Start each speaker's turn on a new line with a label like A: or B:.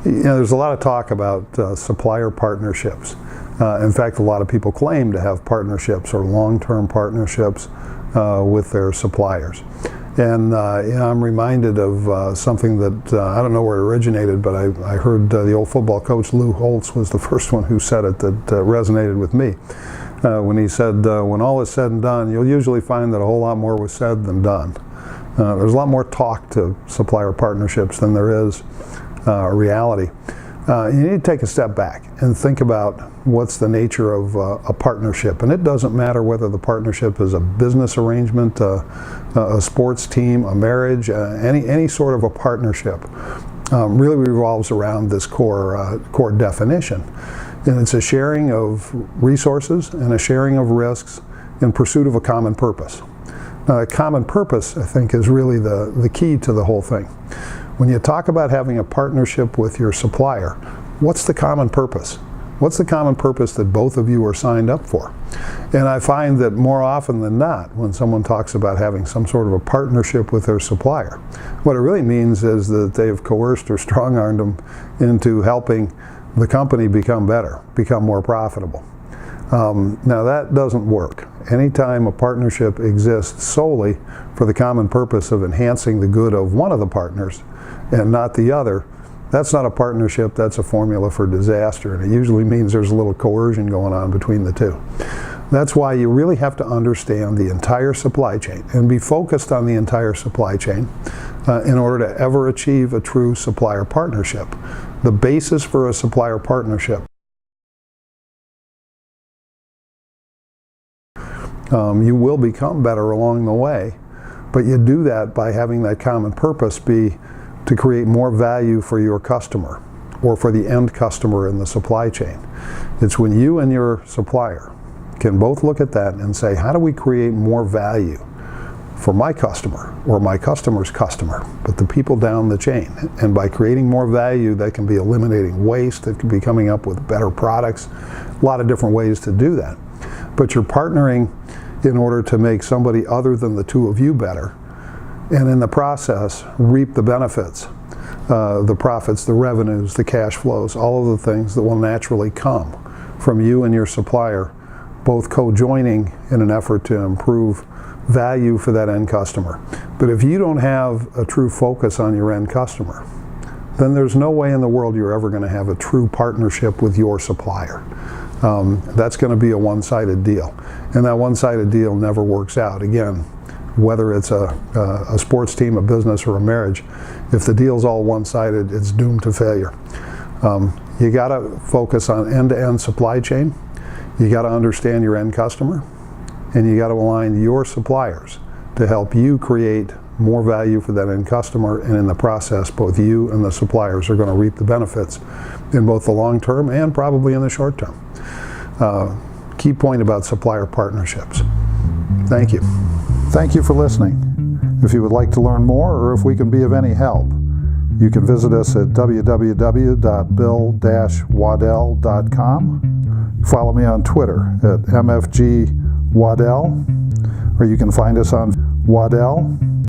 A: There's a lot of talk about supplier partnerships. In fact, a lot of people claim to have partnerships or long-term partnerships with their suppliers. And I'm reminded of something that I don't know where it originated, but I heard the old football coach Lou Holtz was the first one who said it that resonated with me. When he said, when all is said and done, you'll usually find that a whole lot more was said than done. There's a lot more talk to supplier partnerships than there is reality. You need to take a step back and think about what's the nature of a partnership. And it doesn't matter whether the partnership is a business arrangement, a sports team, a marriage, any sort of a partnership really revolves around this core definition. And it's a sharing of resources and a sharing of risks in pursuit of a common purpose. Now, a common purpose, I think, is really the key to the whole thing. When you talk about having a partnership with your supplier, what's the common purpose? What's the common purpose that both of you are signed up for? And I find that more often than not, when someone talks about having some sort of a partnership with their supplier, what it really means is that they've coerced or strong-armed them into helping the company become better, become more profitable. Now that doesn't work. Anytime a partnership exists solely for the common purpose of enhancing the good of one of the partners and not the other, that's not a partnership, that's a formula for disaster, and it usually means there's a little coercion going on between the two. That's why you really have to understand the entire supply chain and be focused on the entire supply chain in order to ever achieve a true supplier partnership. The basis for a supplier partnership you will become better along the way, but you do that by having that common purpose be to create more value for your customer or for the end customer in the supply chain. It's when you and your supplier can both look at that and say, how do we create more value for my customer or my customer's customer, but the people down the chain? And by creating more value, that can be eliminating waste, that can be coming up with better products, a lot of different ways to do that. But you're partnering in order to make somebody other than the two of you better, and in the process reap the benefits, the profits, the revenues, the cash flows, all of the things that will naturally come from you and your supplier, both co-joining in an effort to improve value for that end customer. But if you don't have a true focus on your end customer, then there's no way in the world you're ever going to have a true partnership with your supplier. That's going to be a one-sided deal, and that one-sided deal never works out. Again, whether it's a sports team, a business, or a marriage, if the deal's all one-sided, it's doomed to failure. You got to focus on end-to-end supply chain. You got to understand your end customer, and you got to align your suppliers to help you create more value for that end customer, and in the process, both you and the suppliers are going to reap the benefits in both the long term and probably in the short term. Key point about supplier partnerships. Thank you. Thank you for listening. If you would like to learn more, or if we can be of any help, you can visit us at www.bill-waddell.com. Follow me on Twitter at MFGWaddell, or you can find us on Waddell